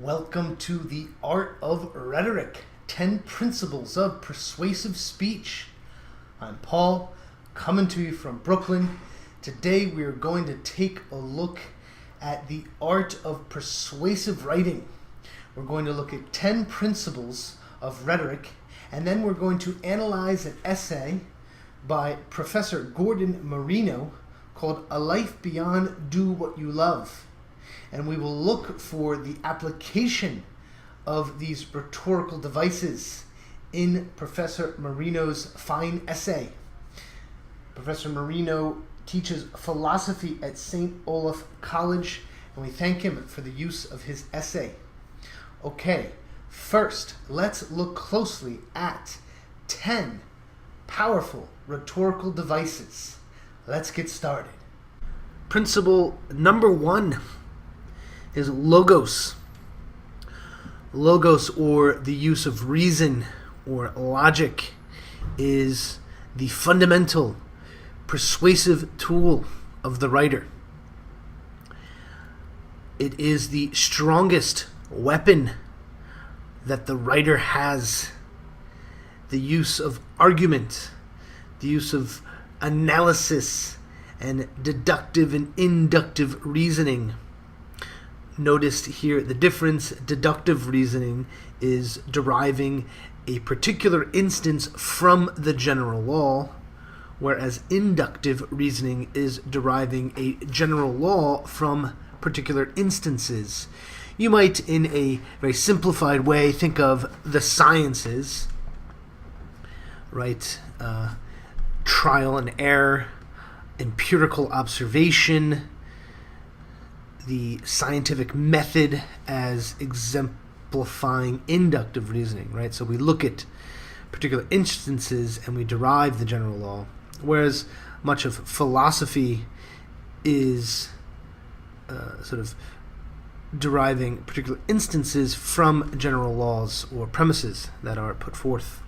Welcome to the Art of Rhetoric, 10 Principles of Persuasive Speech. I'm Paul, coming to you from Brooklyn. Today we are going to take a look at the art of persuasive writing. We're going to look at 10 principles of rhetoric, and then we're going to analyze an essay by Professor Gordon Marino called A Life Beyond Do What You Love. And we will look for the application of these rhetorical devices in Professor Marino's fine essay. Professor Marino teaches philosophy at St. Olaf College, and we thank him for the use of his essay. Okay, first, let's look closely at 10 powerful rhetorical devices. Let's get started. Principle number 1 is logos. Logos, or the use of reason or logic, is the fundamental persuasive tool of the writer. It is the strongest weapon that the writer has. The use of argument, the use of analysis, and deductive and inductive reasoning. Notice here the difference. Deductive reasoning is deriving a particular instance from the general law, whereas inductive reasoning is deriving a general law from particular instances. You might, in a very simplified way, think of the sciences, right? Trial and error, empirical observation, the scientific method as exemplifying inductive reasoning, right? So we look at particular instances and we derive the general law, whereas much of philosophy is sort of deriving particular instances from general laws or premises that are put forth.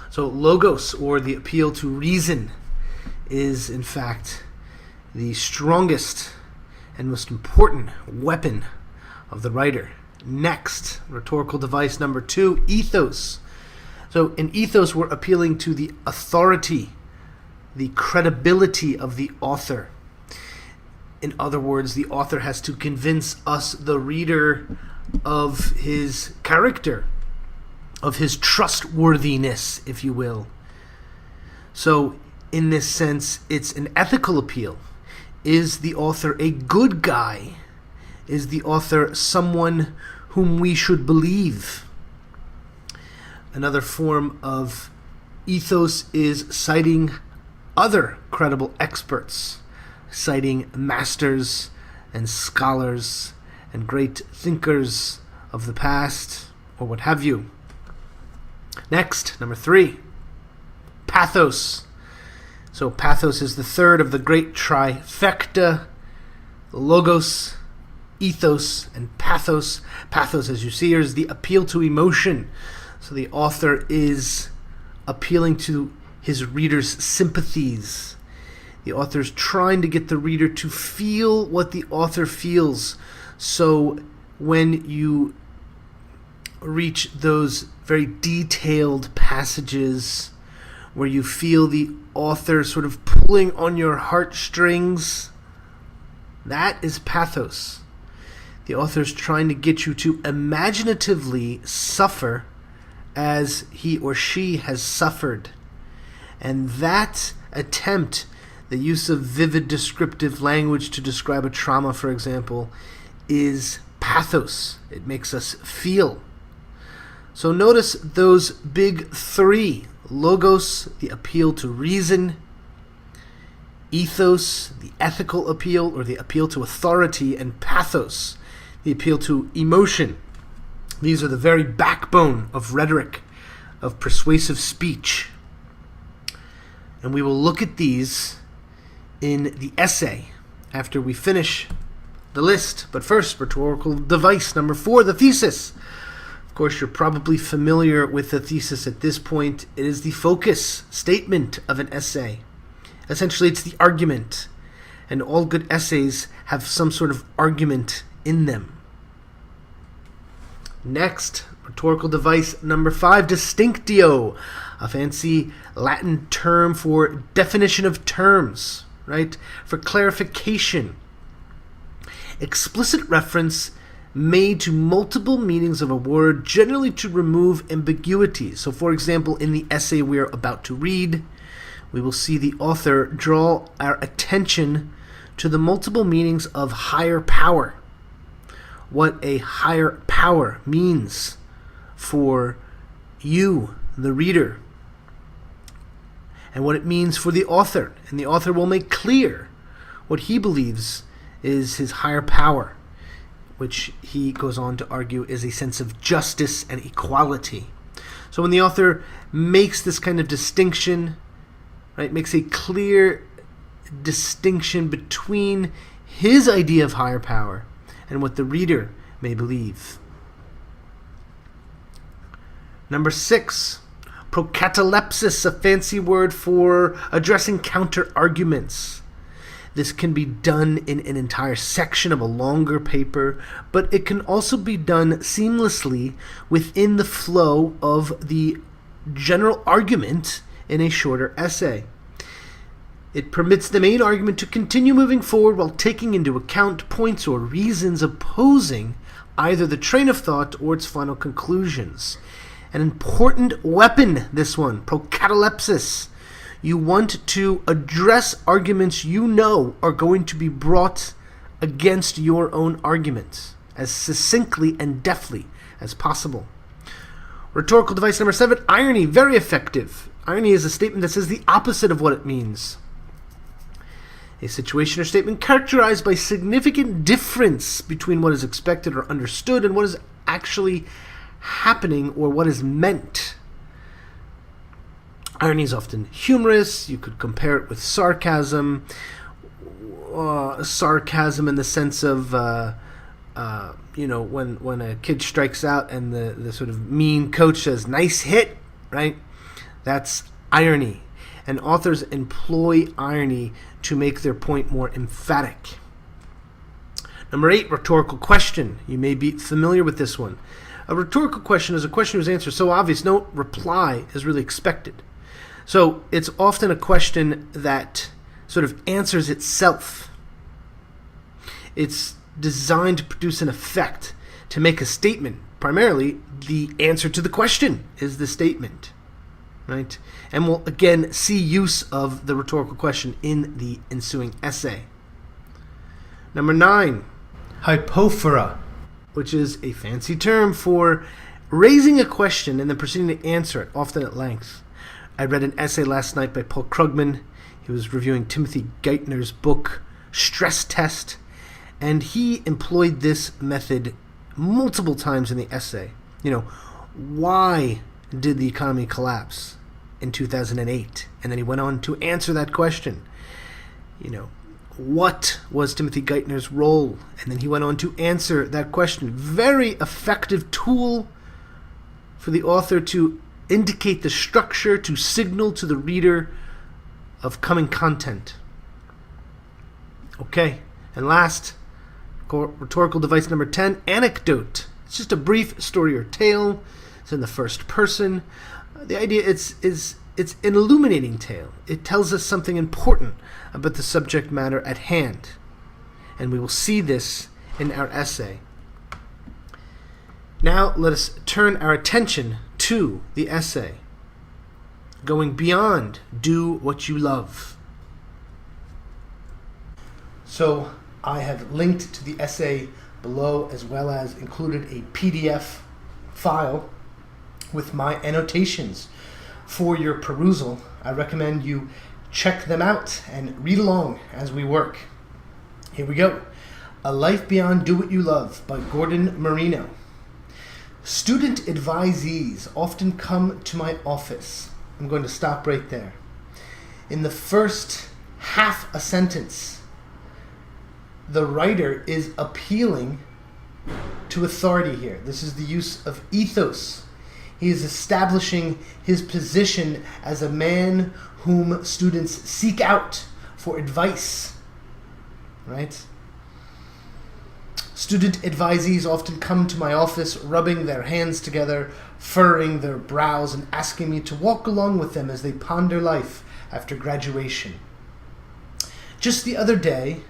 So logos, or the appeal to reason, is in fact the strongest and most important weapon of the writer. Next, rhetorical device number 2, ethos. So in ethos, we're appealing to the authority, the credibility of the author. In other words, the author has to convince us, the reader, of his character, of his trustworthiness, if you will. So in this sense, it's an ethical appeal. Is the author a good guy? Is the author someone whom we should believe? Another form of ethos is citing other credible experts, citing masters and scholars and great thinkers of the past, or what have you. Next, number 3, pathos. So pathos is the third of the great trifecta: logos, ethos, and pathos. Pathos, as you see here, is the appeal to emotion. So the author is appealing to his reader's sympathies. The author is trying to get the reader to feel what the author feels. So when you reach those very detailed passages where you feel the author sort of pulling on your heartstrings, that is pathos. The author is trying to get you to imaginatively suffer as he or she has suffered. And that attempt, the use of vivid descriptive language to describe a trauma, for example, is pathos. It makes us feel. So notice those big 3: logos, the appeal to reason; ethos, the ethical appeal or the appeal to authority; and pathos, the appeal to emotion. These are the very backbone of rhetoric, of persuasive speech. And we will look at these in the essay after we finish the list. But first, rhetorical device number 4, the thesis. Of course, you're probably familiar with the thesis at this point. It is the focus statement of an essay. Essentially, it's the argument. And all good essays have some sort of argument in them. Next, rhetorical device number 5, distinctio, a fancy Latin term for definition of terms, right? For clarification. Explicit reference made to multiple meanings of a word, generally to remove ambiguity. So, for example, in the essay we are about to read, we will see the author draw our attention to the multiple meanings of higher power. What a higher power means for you, the reader, and what it means for the author. And the author will make clear what he believes is his higher power, which he goes on to argue is a sense of justice and equality. So when the author makes this kind of distinction, right, makes a clear distinction between his idea of higher power and what the reader may believe. Number 6, procatalepsis, a fancy word for addressing counter-arguments. This can be done in an entire section of a longer paper, but it can also be done seamlessly within the flow of the general argument in a shorter essay. It permits the main argument to continue moving forward while taking into account points or reasons opposing either the train of thought or its final conclusions. An important weapon, this one, procatalepsis. You want to address arguments you know are going to be brought against your own argument as succinctly and deftly as possible. Rhetorical device number 7, irony, very effective. Irony is a statement that says the opposite of what it means. A situation or statement characterized by significant difference between what is expected or understood and what is actually happening or what is meant. Irony is often humorous. You could compare it with sarcasm. Sarcasm in the sense of, when a kid strikes out and the sort of mean coach says, "Nice hit," right? That's irony. And authors employ irony to make their point more emphatic. Number 8, rhetorical question. You may be familiar with this one. A rhetorical question is a question whose answer is so obvious no reply is really expected. So it's often a question that sort of answers itself. It's designed to produce an effect, to make a statement. Primarily, the answer to the question is the statement, right? And we'll again see use of the rhetorical question in the ensuing essay. Number 9, hypophora, which is a fancy term for raising a question and then proceeding to answer it, often at length. I read an essay last night by Paul Krugman. He was reviewing Timothy Geithner's book, Stress Test, and he employed this method multiple times in the essay. Why did the economy collapse in 2008? And then he went on to answer that question. What was Timothy Geithner's role? And then he went on to answer that question. Very effective tool for the author to indicate the structure, to signal to the reader of coming content. Okay, and last, rhetorical device number 10, anecdote. It's just a brief story or tale. It's in the first person. The idea it's an illuminating tale. It tells us something important about the subject matter at hand. And we will see this in our essay. Now let us turn our attention to the essay. Going beyond do what you love. So I have linked to the essay below, as well as included a PDF file with my annotations for your perusal. I recommend you check them out and read along as we work. Here we go. A Life Beyond Do What You Love by Gordon Marino. Student advisees often come to my office. I'm going to stop right there. In the first half a sentence, the writer is appealing to authority here. This is the use of ethos. He is establishing his position as a man whom students seek out for advice, right? Student advisees often come to my office, rubbing their hands together, furrowing their brows, and asking me to walk along with them as they ponder life after graduation. Just the other day,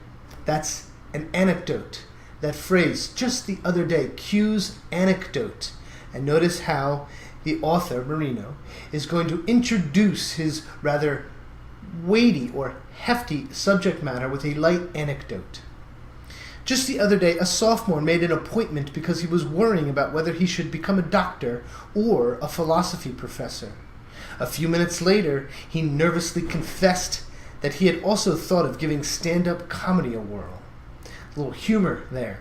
that's an anecdote. That phrase, just the other day, cues anecdote. And notice how the author, Marino, is going to introduce his rather weighty or hefty subject matter with a light anecdote. Just the other day, a sophomore made an appointment because he was worrying about whether he should become a doctor or a philosophy professor. A few minutes later, he nervously confessed that he had also thought of giving stand-up comedy a whirl. A little humor there.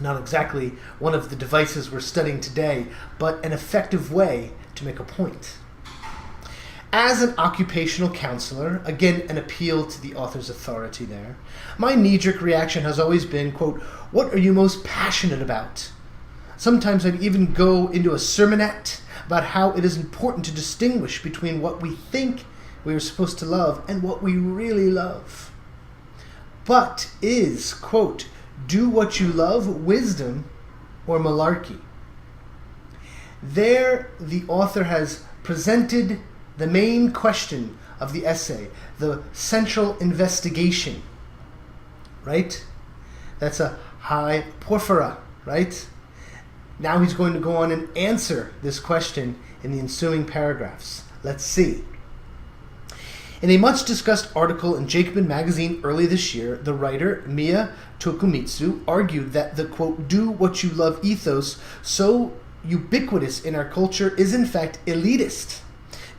Not exactly one of the devices we're studying today, but an effective way to make a point. As an occupational counselor, again an appeal to the author's authority there, my knee-jerk reaction has always been, quote, what are you most passionate about? Sometimes I'd even go into a sermonette about how it is important to distinguish between what we think we are supposed to love and what we really love. But is, quote, do what you love wisdom or malarkey? There the author has presented the main question of the essay, the central investigation, right? That's a high porphyra, right? Now he's going to go on and answer this question in the ensuing paragraphs. Let's see. In a much-discussed article in Jacobin magazine early this year, the writer Miya Tokumitsu argued that the, quote, do what you love ethos so ubiquitous in our culture is in fact elitist,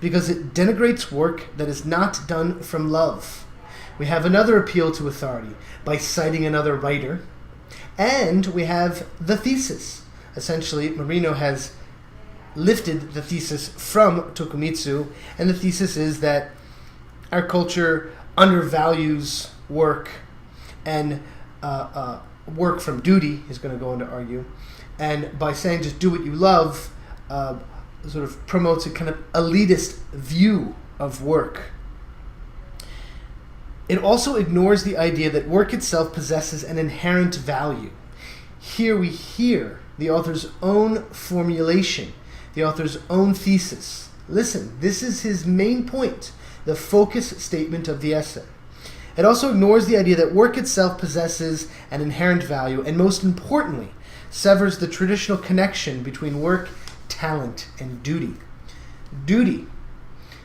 because it denigrates work that is not done from love. We have another appeal to authority by citing another writer, and we have the thesis. Essentially, Marino has lifted the thesis from Tokumitsu, and the thesis is that our culture undervalues work, and work from duty, he's going to go on to argue, and by saying just do what you love, sort of promotes a kind of elitist view of work. It also ignores the idea that work itself possesses an inherent value. Here we hear the author's own formulation, the author's own thesis. Listen, this is his main point, the focus statement of the essay. It also ignores the idea that work itself possesses an inherent value, and most importantly, severs the traditional connection between work, talent, and duty. Duty.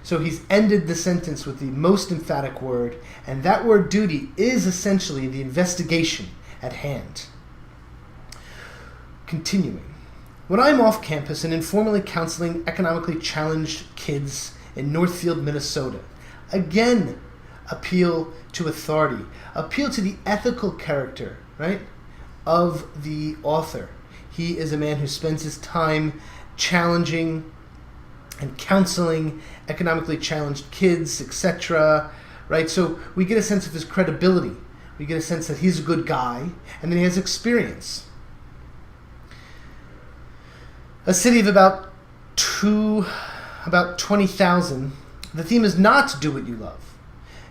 So he's ended the sentence with the most emphatic word, and that word duty is essentially the investigation at hand. Continuing. When I'm off campus and informally counseling economically challenged kids in Northfield, Minnesota, again, appeal to authority, appeal to the ethical character, right, of the author. He is a man who spends his time challenging and counseling economically challenged kids, etc., right? So we get a sense of his credibility. We get a sense that he's a good guy, and then he has experience. A city of about 20,000, the theme is not do what you love.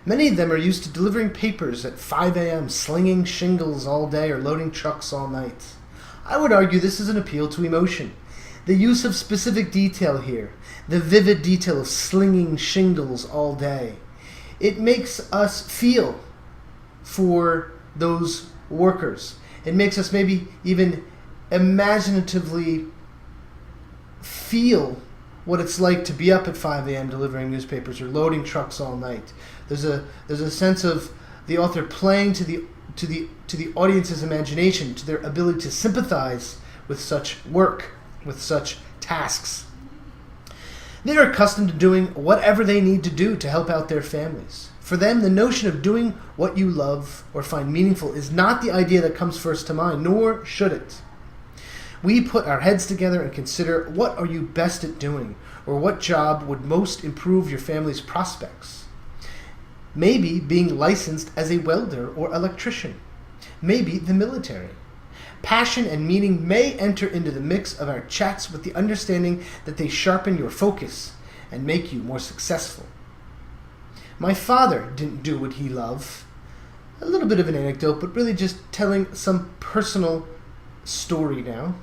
Many of them are used to delivering papers at 5 a.m., slinging shingles all day, or loading trucks all night. I would argue this is an appeal to emotion. The use of specific detail here, the vivid detail of slinging shingles all day, it makes us feel for those workers. It makes us maybe even imaginatively feel what it's like to be up at 5 a.m. delivering newspapers or loading trucks all night. There's a sense of the author playing to the audience's imagination, to their ability to sympathize with such work, with such tasks. They are accustomed to doing whatever they need to do to help out their families. For them, the notion of doing what you love or find meaningful is not the idea that comes first to mind, nor should it. We put our heads together and consider what are you best at doing, or what job would most improve your family's prospects. Maybe being licensed as a welder or electrician. Maybe the military. Passion and meaning may enter into the mix of our chats with the understanding that they sharpen your focus and make you more successful. My father didn't do what he loved. a little bit of an anecdote, but really just telling some personal story now.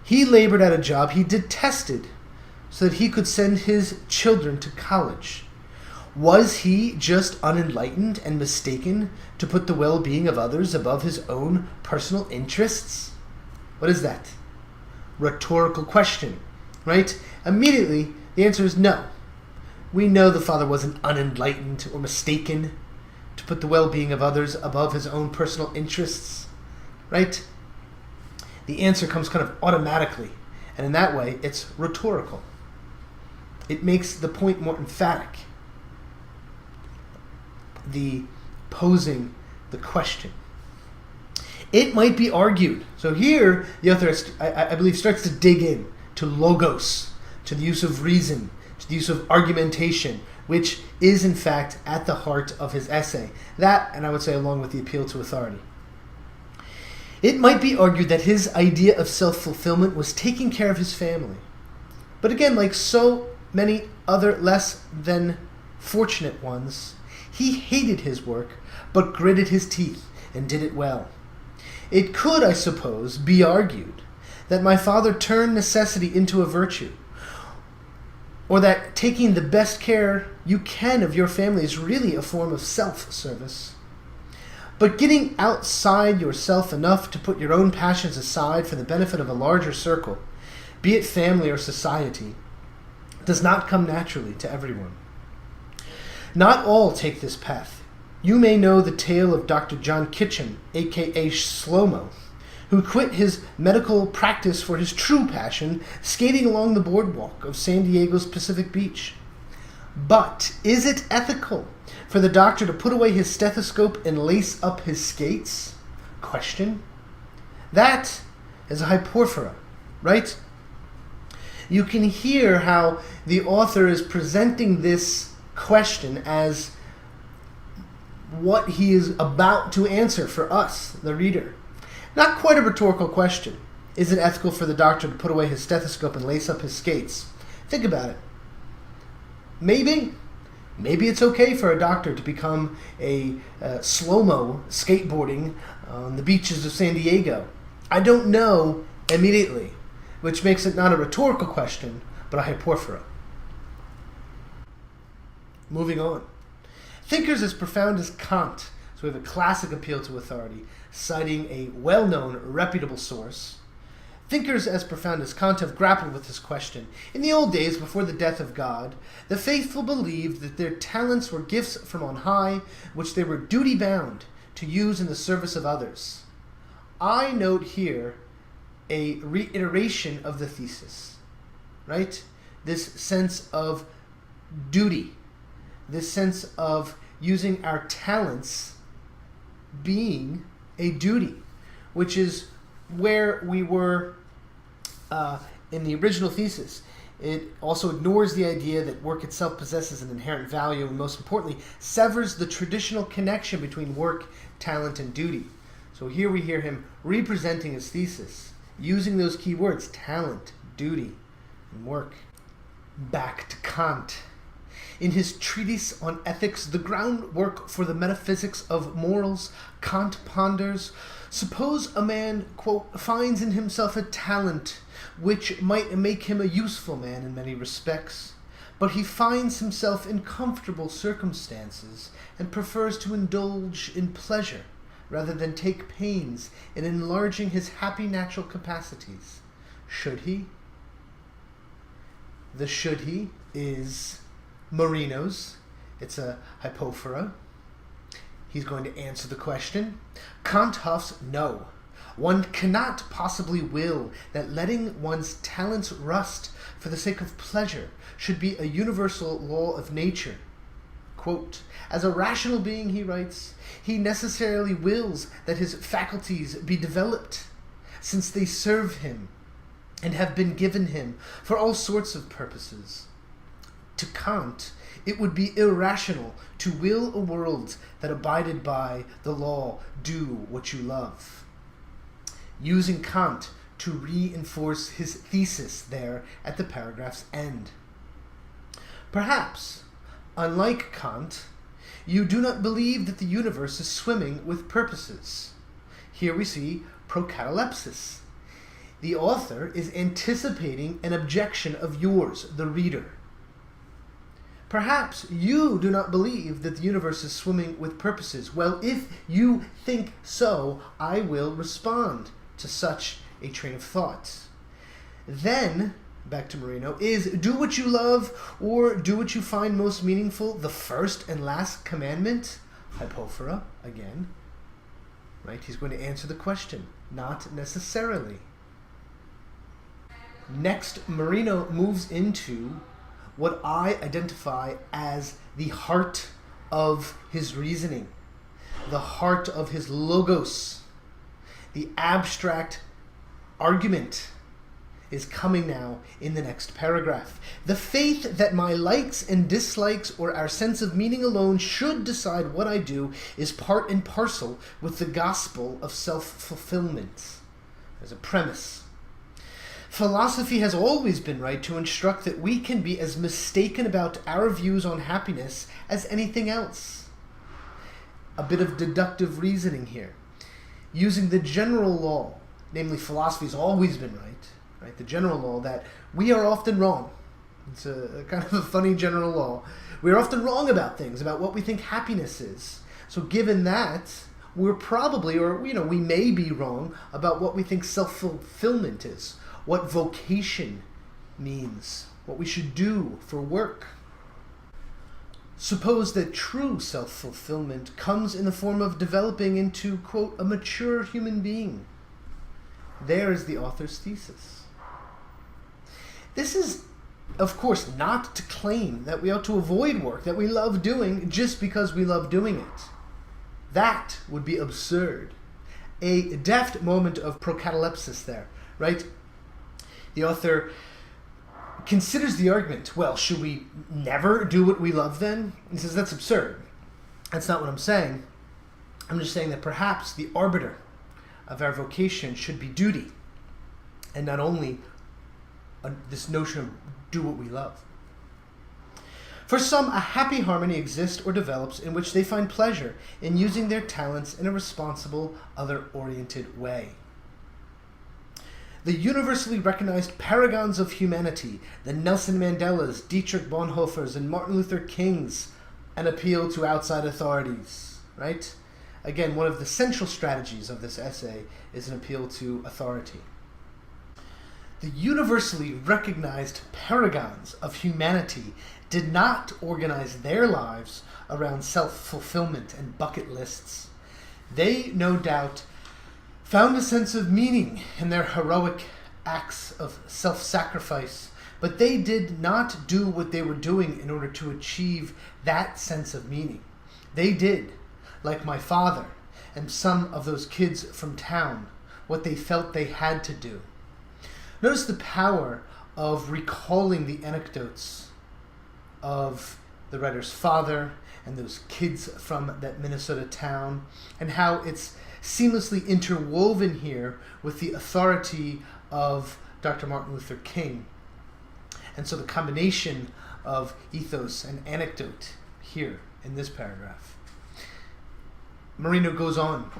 He labored at a job he detested so that he could send his children to college. Was he just unenlightened and mistaken to put the well-being of others above his own personal interests? What is that? Rhetorical question, right? Immediately, the answer is no. We know the father wasn't unenlightened or mistaken to put the well-being of others above his own personal interests, right? The answer comes kind of automatically, and in that way, it's rhetorical. It makes the point more emphatic. The posing the question. It might be argued. So here, the author, I believe, starts to dig in to logos, to the use of reason, to the use of argumentation, which is, in fact, at the heart of his essay. That, and I would say along with the appeal to authority. It might be argued that his idea of self-fulfillment was taking care of his family. But again, like so many other less than fortunate ones, he hated his work, but gritted his teeth and did it well. It could, I suppose, be argued that my father turned necessity into a virtue, or that taking the best care you can of your family is really a form of self-service. But getting outside yourself enough to put your own passions aside for the benefit of a larger circle, be it family or society, does not come naturally to everyone. Not all take this path. You may know the tale of Dr. John Kitchen, a.k.a. Shlomo, who quit his medical practice for his true passion, skating along the boardwalk of San Diego's Pacific Beach. But is it ethical for the doctor to put away his stethoscope and lace up his skates? Question. That is a hyporphora, right? You can hear how the author is presenting this question as what he is about to answer for us, the reader. Not quite a rhetorical question. Is it ethical for the doctor to put away his stethoscope and lace up his skates? Think about it. Maybe it's okay for a doctor to become a slow-mo skateboarding on the beaches of San Diego. I don't know immediately, which makes it not a rhetorical question, but a hyporphora. Moving on. Thinkers as profound as Kant, so we have a classic appeal to authority, citing a well-known, reputable source. Thinkers as profound as Kant have grappled with this question. In the old days, before the death of God, the faithful believed that their talents were gifts from on high, which they were duty-bound to use in the service of others. I note here a reiteration of the thesis, right? This sense of duty, this sense of using our talents being a duty, which is where we were in the original thesis. It also ignores the idea that work itself possesses an inherent value and, most importantly, severs the traditional connection between work, talent, and duty. So here we hear him representing his thesis, using those key words, talent, duty, and work. Back to Kant. In his treatise on ethics, the groundwork for the metaphysics of morals, Kant ponders, suppose a man, quote, finds in himself a talent which might make him a useful man in many respects, but he finds himself in comfortable circumstances and prefers to indulge in pleasure rather than take pains in enlarging his happy natural capacities. Should he? The should he is Marino's. It's a hypophora. He's going to answer the question. Kant huffs no. One cannot possibly will that letting one's talents rust for the sake of pleasure should be a universal law of nature. Quote, as a rational being, he writes, he necessarily wills that his faculties be developed, since they serve him and have been given him for all sorts of purposes. To Kant, it would be irrational to will a world that abided by the law, do what you love. Using Kant to reinforce his thesis there at the paragraph's end. Perhaps, unlike Kant, You do not believe that the universe is swimming with purposes. Here we see procatalepsis. The author is anticipating an objection of yours, the reader. Perhaps you do not believe that the universe is swimming with purposes. Well, if you think so, I will respond to such a train of thought. Then, back to Marino, is do what you love or do what you find most meaningful the first and last commandment? Hypophora, again. Right? He's going to answer the question. Not necessarily. Next, Marino moves into what I identify as the heart of his reasoning, the heart of his logos. The abstract argument is coming now in the next paragraph. The faith that my likes and dislikes or our sense of meaning alone should decide what I do is part and parcel with the gospel of self-fulfillment. As a premise. Philosophy has always been right to instruct that we can be as mistaken about our views on happiness as anything else. A bit of deductive reasoning here. Using the general law, namely philosophy has always been right? The general law that we are often wrong. It's a kind of a funny general law. We are often wrong about things, about what we think happiness is. So given that, we're probably, or we may be wrong about what we think self-fulfillment is. What vocation means, what we should do for work. Suppose that true self-fulfillment comes in the form of developing into, quote, a mature human being. There is the author's thesis. This is, of course, not to claim that we ought to avoid work that we love doing just because we love doing it. That would be absurd. A deft moment of procatalepsis there, right? The author considers the argument, well, should we never do what we love then? He says, that's absurd. That's not what I'm saying. I'm just saying that perhaps the arbiter of our vocation should be duty, and not only this notion of do what we love. For some, a happy harmony exists or develops in which they find pleasure in using their talents in a responsible, other-oriented way. The universally recognized paragons of humanity, the Nelson Mandelas, Dietrich Bonhoeffers, and Martin Luther Kings, an appeal to outside authorities, right? Again, one of the central strategies of this essay is an appeal to authority. The universally recognized paragons of humanity did not organize their lives around self-fulfillment and bucket lists. They, no doubt, found a sense of meaning in their heroic acts of self-sacrifice, but they did not do what they were doing in order to achieve that sense of meaning. They did, like my father and some of those kids from town, what they felt they had to do. Notice the power of recalling the anecdotes of the writer's father and those kids from that Minnesota town, and how it's seamlessly interwoven here with the authority of Dr. Martin Luther King. And so the combination of ethos and anecdote here in this paragraph. Marino goes on.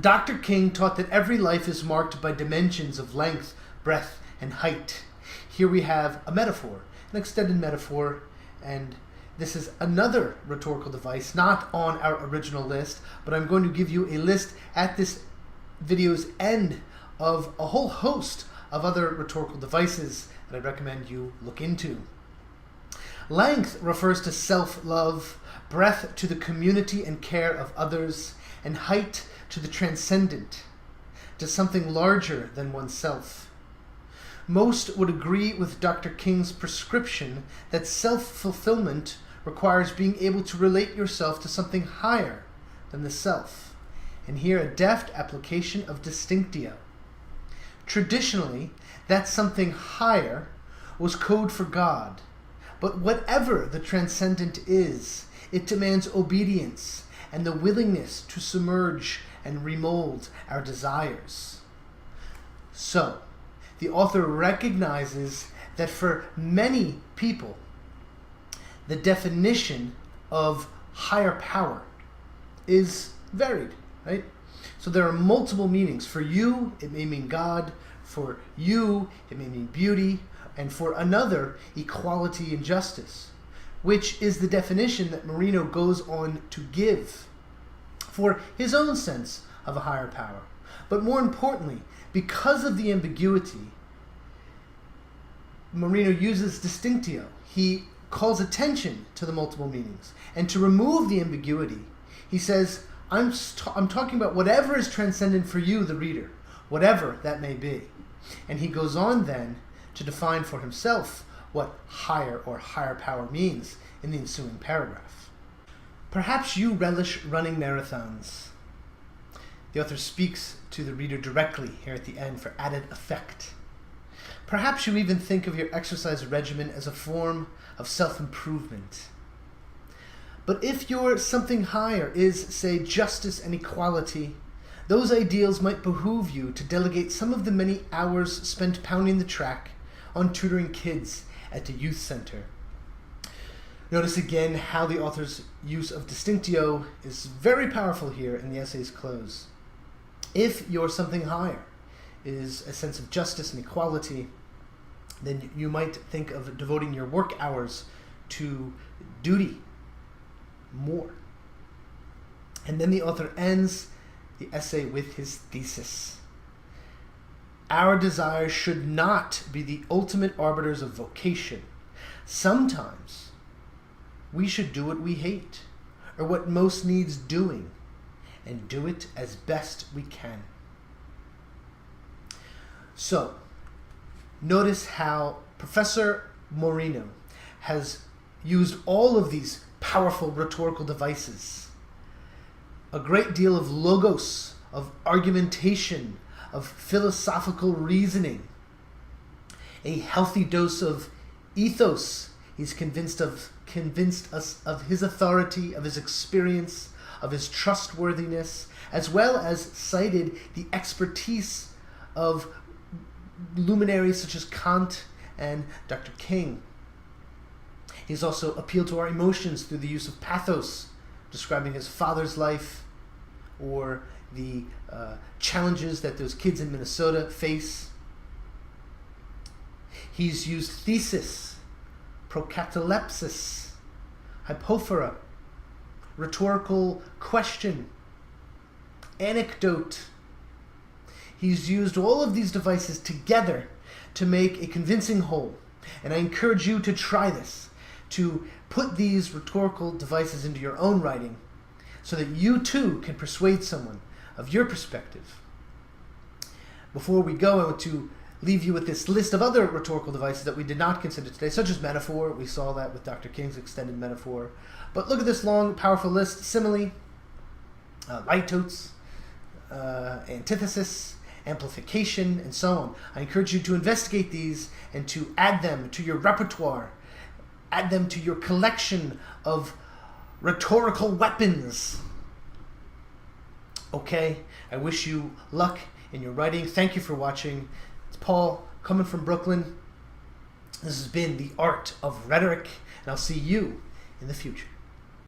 Dr. King taught that every life is marked by dimensions of length, breadth, and height. Here we have a metaphor, an extended metaphor, and this is another rhetorical device, not on our original list, but I'm going to give you a list at this video's end of a whole host of other rhetorical devices that I recommend you look into. Length refers to self-love, breadth to the community and care of others, and height to the transcendent, to something larger than oneself. Most would agree with Dr. King's prescription that self-fulfillment requires being able to relate yourself to something higher than the self, and here a deft application of distinctio. Traditionally, that something higher was code for God, but whatever the transcendent is, it demands obedience and the willingness to submerge and remold our desires. So, the author recognizes that for many people, the definition of higher power is varied, right? So there are multiple meanings. For you, it may mean God. For you, it may mean beauty. And for another, equality and justice, which is the definition that Marino goes on to give for his own sense of a higher power. But more importantly, because of the ambiguity, Marino uses distinctio. He calls attention to the multiple meanings. And to remove the ambiguity, he says, I'm talking about whatever is transcendent for you, the reader, whatever that may be. And he goes on then to define for himself what higher or higher power means in the ensuing paragraph. Perhaps you relish running marathons. The author speaks to the reader directly here at the end for added effect. Perhaps you even think of your exercise regimen as a form of self-improvement. But if your something higher is, say, justice and equality, those ideals might behoove you to delegate some of the many hours spent pounding the track on tutoring kids at the youth center. Notice again how the author's use of distinctio is very powerful here in the essay's close. If your something higher is a sense of justice and equality, then you might think of devoting your work hours to duty more. And then the author ends the essay with his thesis. Our desires should not be the ultimate arbiters of vocation. Sometimes we should do what we hate, or what most needs doing, and do it as best we can. So, notice how Professor Marino has used all of these powerful rhetorical devices. A great deal of logos, of argumentation, of philosophical reasoning. A healthy dose of ethos. He's convinced us of his authority, of his experience, of his trustworthiness, as well as cited the expertise of luminaries such as Kant and Dr. King. He's also appealed to our emotions through the use of pathos, describing his father's life or the challenges that those kids in Minnesota face. He's used thesis, procatalepsis, hypophora, rhetorical question, anecdote. He's used all of these devices together to make a convincing whole. And I encourage you to try this, to put these rhetorical devices into your own writing so that you too can persuade someone of your perspective. Before we go, I want to leave you with this list of other rhetorical devices that we did not consider today, such as metaphor. We saw that with Dr. King's extended metaphor. But look at this long, powerful list. Simile, litotes, antithesis, amplification, and so on. I encourage you to investigate these and to add them to your repertoire. Add them to your collection of rhetorical weapons. Okay, I wish you luck in your writing. Thank you for watching. It's Paul, coming from Brooklyn. This has been The Art of Rhetoric, and I'll see you in the future.